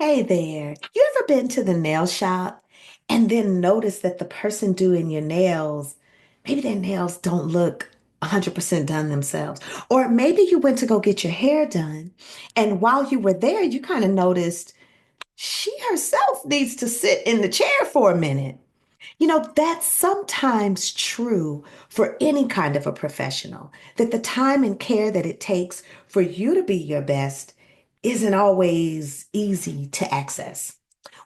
Hey there. You ever been to the nail shop and then notice that the person doing your nails, maybe their nails don't look 100% done themselves? Or maybe you went to go get your hair done, and while you were there, you kind of noticed she herself needs to sit in the chair for a minute. That's sometimes true for any kind of a professional, that the time and care that it takes for you to be your best isn't always easy to access.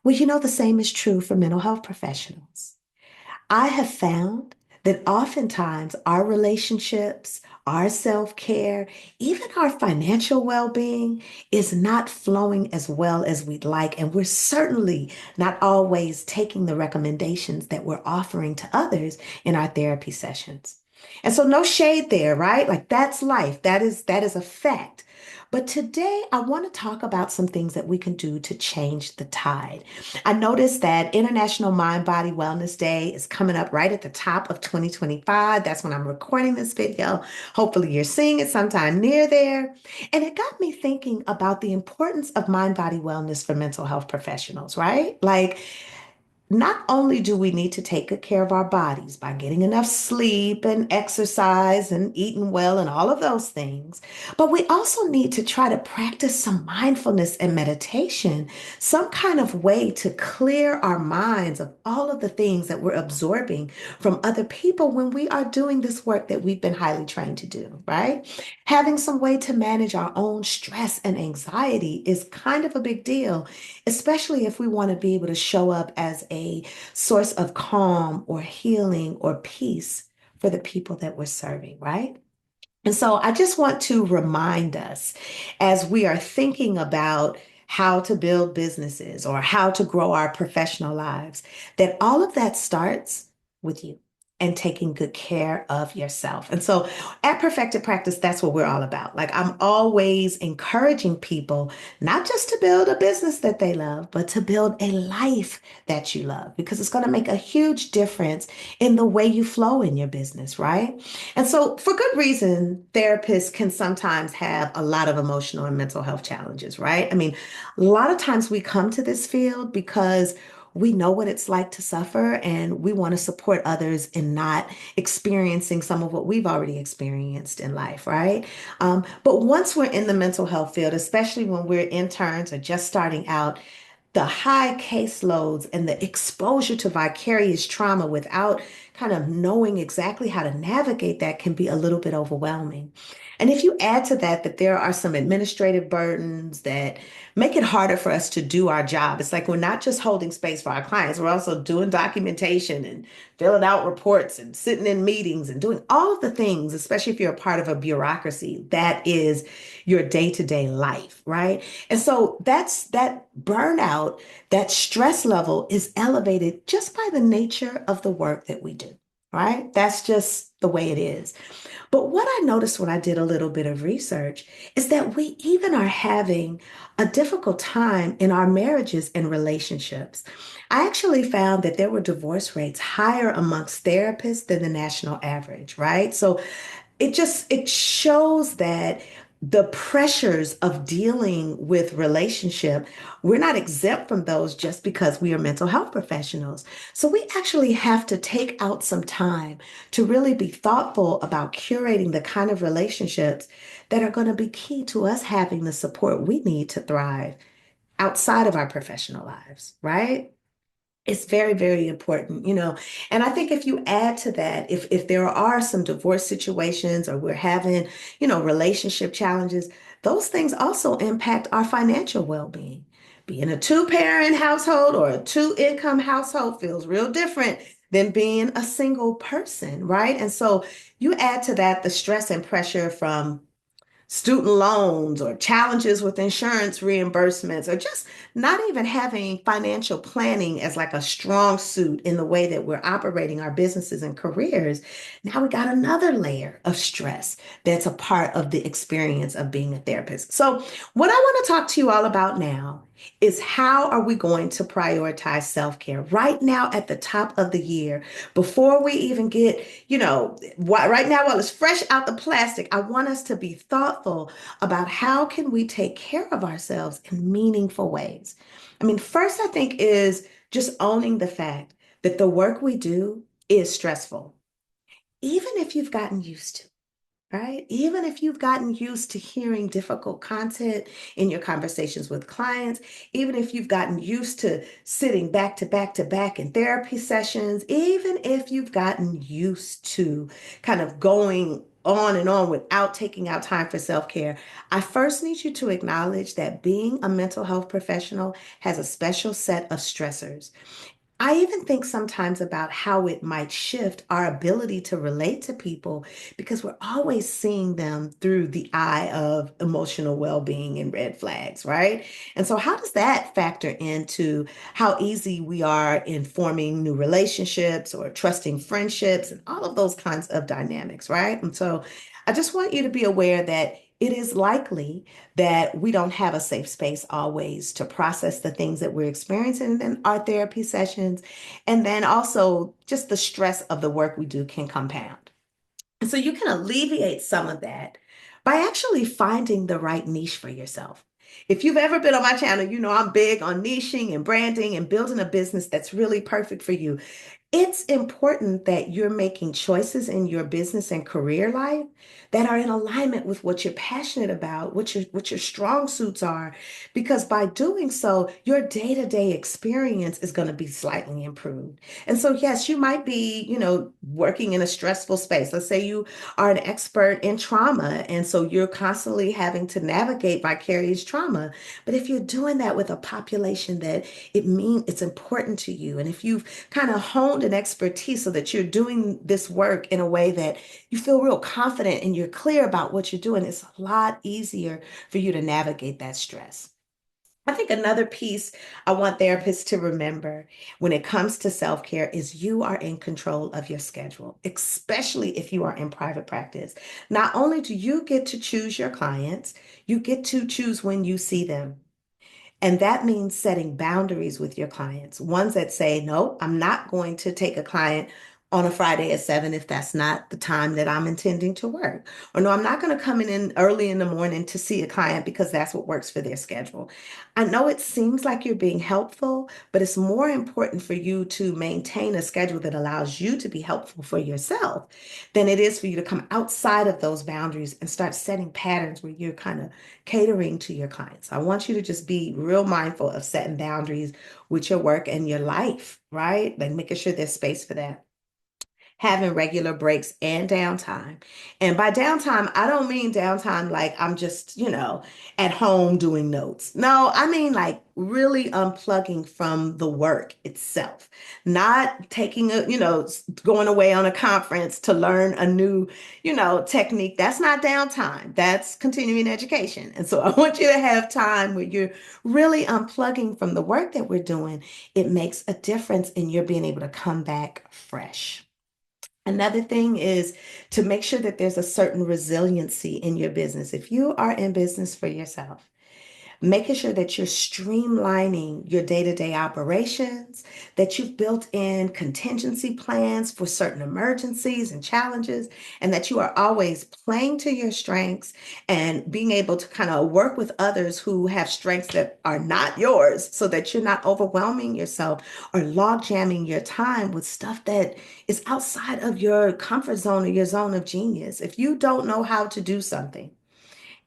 Well, the same is true for mental health professionals. I have found that oftentimes our relationships, our self care, even our financial well being is not flowing as well as we'd like. And we're certainly not always taking the recommendations that we're offering to others in our therapy sessions. And so no shade there, right? Like that's life. That is a fact. But today I want to talk about some things that we can do to change the tide. I noticed that International Mind Body Wellness Day is coming up right at the top of 2025. That's when I'm recording this video. Hopefully, you're seeing it sometime near there. And it got me thinking about the importance of mind body wellness for mental health professionals, right? Like, not only do we need to take good care of our bodies by getting enough sleep and exercise and eating well and all of those things, but we also need to try to practice some mindfulness and meditation, some kind of way to clear our minds of all of the things that we're absorbing from other people when we are doing this work that we've been highly trained to do, right? Having some way to manage our own stress and anxiety is kind of a big deal, especially if we want to be able to show up as a source of calm or healing or peace for the people that we're serving, right? And so I just want to remind us as we are thinking about how to build businesses or how to grow our professional lives, that all of that starts with you and taking good care of yourself. And so at Perfected Practice, that's what we're all about. Like I'm always encouraging people not just to build a business that they love, but to build a life that you love, because it's going to make a huge difference in the way you flow in your business, right? And so, for good reason, therapists can sometimes have a lot of emotional and mental health challenges, right? I mean, a lot of times we come to this field because we know what it's like to suffer and we want to support others in not experiencing some of what we've already experienced in life, right? But once we're in the mental health field, especially when we're interns or just starting out, the high caseloads and the exposure to vicarious trauma without kind of knowing exactly how to navigate that can be a little bit overwhelming. And if you add to that, that there are some administrative burdens that make it harder for us to do our job. It's like we're not just holding space for our clients, we're also doing documentation and filling out reports and sitting in meetings and doing all of the things, especially if you're a part of a bureaucracy, that is your day-to-day life, right? And so that burnout, that stress level is elevated just by the nature of the work that we do, right? That's just the way it is. But what I noticed when I did a little bit of research is that we even are having a difficult time in our marriages and relationships. I actually found that there were divorce rates higher amongst therapists than the national average, right? So it shows that the pressures of dealing with relationship, we're not exempt from those just because we are mental health professionals. So we actually have to take out some time to really be thoughtful about curating the kind of relationships that are going to be key to us having the support we need to thrive outside of our professional lives, right? It's very, very important. And I think if you add to that, if there are some divorce situations or we're having, relationship challenges, those things also impact our financial well-being. Being a two-parent household or a two-income household feels real different than being a single person, right? And so you add to that the stress and pressure from student loans or challenges with insurance reimbursements or just not even having financial planning as like a strong suit in the way that we're operating our businesses and careers. Now we got another layer of stress that's a part of the experience of being a therapist. So what I want to talk to you all about now is how are we going to prioritize self-care right now at the top of the year before we even get, right now while it's fresh out the plastic, I want us to be thoughtful about how can we take care of ourselves in meaningful ways. I mean, first I think is just owning the fact that the work we do is stressful, even if you've gotten used to it, right? Even if you've gotten used to hearing difficult content in your conversations with clients, even if you've gotten used to sitting back to back to back in therapy sessions, even if you've gotten used to kind of going on and on without taking out time for self-care, I first need you to acknowledge that being a mental health professional has a special set of stressors. I even think sometimes about how it might shift our ability to relate to people because we're always seeing them through the eye of emotional well being and red flags, right? And so, how does that factor into how easy we are in forming new relationships or trusting friendships and all of those kinds of dynamics, right? And so, I just want you to be aware that it is likely that we don't have a safe space always to process the things that we're experiencing in our therapy sessions. And then also, just the stress of the work we do can compound. And so, you can alleviate some of that by actually finding the right niche for yourself. If you've ever been on my channel, you know I'm big on niching and branding and building a business that's really perfect for you. It's important that you're making choices in your business and career life that are in alignment with what you're passionate about, what your strong suits are, because by doing so, your day-to-day experience is going to be slightly improved. And so, yes, you might be, working in a stressful space. Let's say you are an expert in trauma, and so you're constantly having to navigate vicarious trauma. But if you're doing that with a population that it's important to you, and if you've kind of honed an expertise so that you're doing this work in a way that you feel real confident and you're clear about what you're doing, it's a lot easier for you to navigate that stress. I think another piece I want therapists to remember when it comes to self care is you are in control of your schedule, especially if you are in private practice. Not only do you get to choose your clients, you get to choose when you see them. And that means setting boundaries with your clients, ones that say, no, I'm not going to take a client on a Friday at 7 if that's not the time that I'm intending to work. Or no, I'm not going to come in early in the morning to see a client because that's what works for their schedule. I know it seems like you're being helpful, but it's more important for you to maintain a schedule that allows you to be helpful for yourself than it is for you to come outside of those boundaries and start setting patterns where you're kind of catering to your clients. I want you to just be real mindful of setting boundaries with your work and your life, right? Like making sure there's space for that, having regular breaks and downtime. And by downtime, I don't mean downtime like I'm just, at home doing notes. No, I mean like really unplugging from the work itself, not taking going away on a conference to learn a new, technique. That's not downtime. That's continuing education. And so I want you to have time where you're really unplugging from the work that we're doing. It makes a difference in your being able to come back fresh. Another thing is to make sure that there's a certain resiliency in your business. If you are in business for yourself, making sure that you're streamlining your day-to-day operations, that you've built in contingency plans for certain emergencies and challenges, and that you are always playing to your strengths and being able to kind of work with others who have strengths that are not yours so that you're not overwhelming yourself or log jamming your time with stuff that is outside of your comfort zone or your zone of genius. If you don't know how to do something,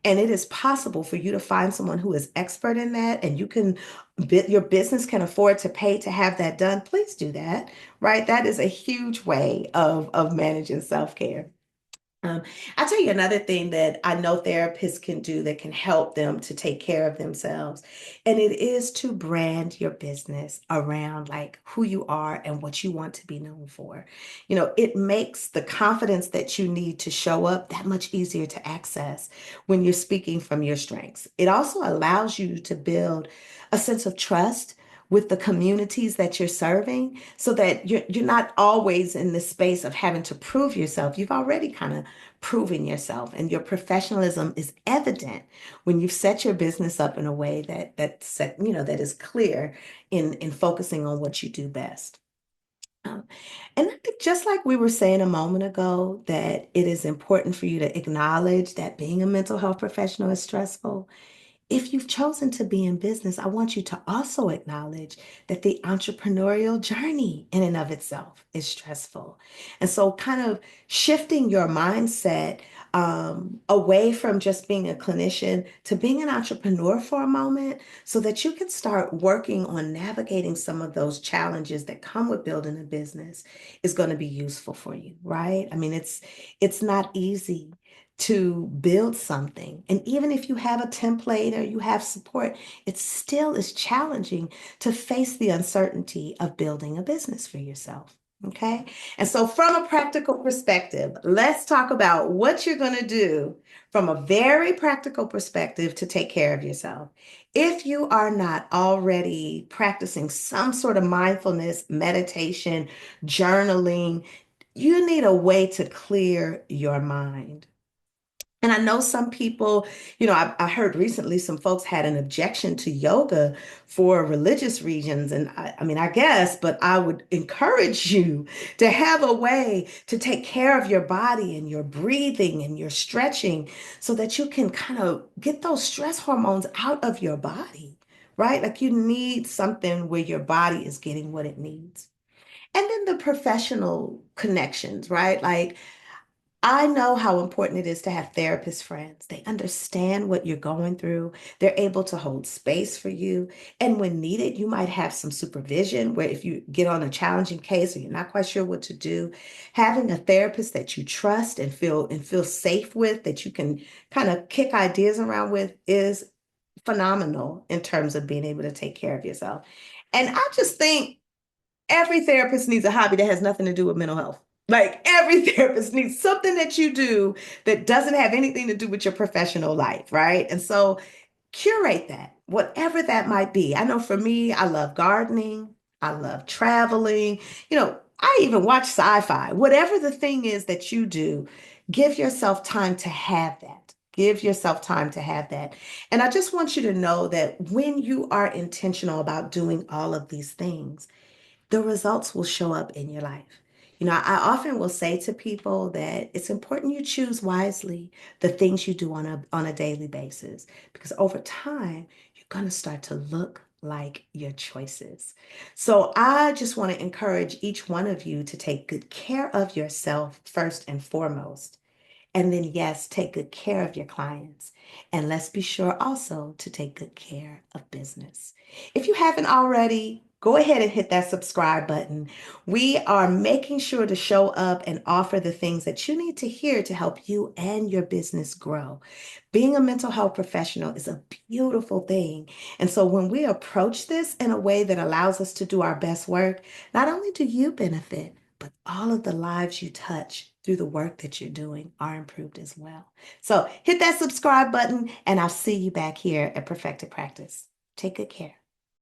and it is possible for you to find someone who is expert in that, and your business can afford to pay to have that done, please do that, right? That is a huge way of managing self-care. Um, I'll tell you another thing that I know therapists can do that can help them to take care of themselves. And it is to brand your business around like who you are and what you want to be known for. It makes the confidence that you need to show up that much easier to access when you're speaking from your strengths. It also allows you to build a sense of trust with the communities that you're serving so that you're not always in the space of having to prove yourself. You've already kind of proven yourself and your professionalism is evident when you've set your business up in a way that is clear in focusing on what you do best. Um, and I think just like we were saying a moment ago, that it is important for you to acknowledge that being a mental health professional is stressful. If you've chosen to be in business, I want you to also acknowledge that the entrepreneurial journey in and of itself is stressful. And so, kind of shifting your mindset away from just being a clinician to being an entrepreneur for a moment so that you can start working on navigating some of those challenges that come with building a business is going to be useful for you, right? I mean, it's not easy to build something. And even if you have a template or you have support, it still is challenging to face the uncertainty of building a business for yourself. Okay. And so, from a practical perspective, let's talk about what you're going to do from a very practical perspective to take care of yourself. If you are not already practicing some sort of mindfulness, meditation, journaling, you need a way to clear your mind. And I know some people, I heard recently some folks had an objection to yoga for religious reasons. And I mean, I guess, but I would encourage you to have a way to take care of your body and your breathing and your stretching so that you can kind of get those stress hormones out of your body, right? Like you need something where your body is getting what it needs. And then the professional connections, right? Like, I know how important it is to have therapist friends. They understand what you're going through. They're able to hold space for you. And when needed, you might have some supervision where if you get on a challenging case or you're not quite sure what to do, having a therapist that you trust and feel safe with, that you can kind of kick ideas around with is phenomenal in terms of being able to take care of yourself. And I just think every therapist needs a hobby that has nothing to do with mental health. Like every therapist needs something that you do that doesn't have anything to do with your professional life, right? And so curate that, whatever that might be. I know for me, I love gardening, I love traveling, I even watch sci-fi. Whatever the thing is that you do, give yourself time to have that. Give yourself time to have that. And I just want you to know that when you are intentional about doing all of these things, the results will show up in your life. I often will say to people that it's important you choose wisely the things you do on a daily basis because over time, you're going to start to look like your choices. So I just want to encourage each one of you to take good care of yourself first and foremost. And then, yes, take good care of your clients. And let's be sure also to take good care of business. If you haven't already, go ahead and hit that subscribe button. We are making sure to show up and offer the things that you need to hear to help you and your business grow. Being a mental health professional is a beautiful thing. And so when we approach this in a way that allows us to do our best work, not only do you benefit, but all of the lives you touch through the work that you're doing are improved as well. So hit that subscribe button, and I'll see you back here at Perfected Practice. Take good care.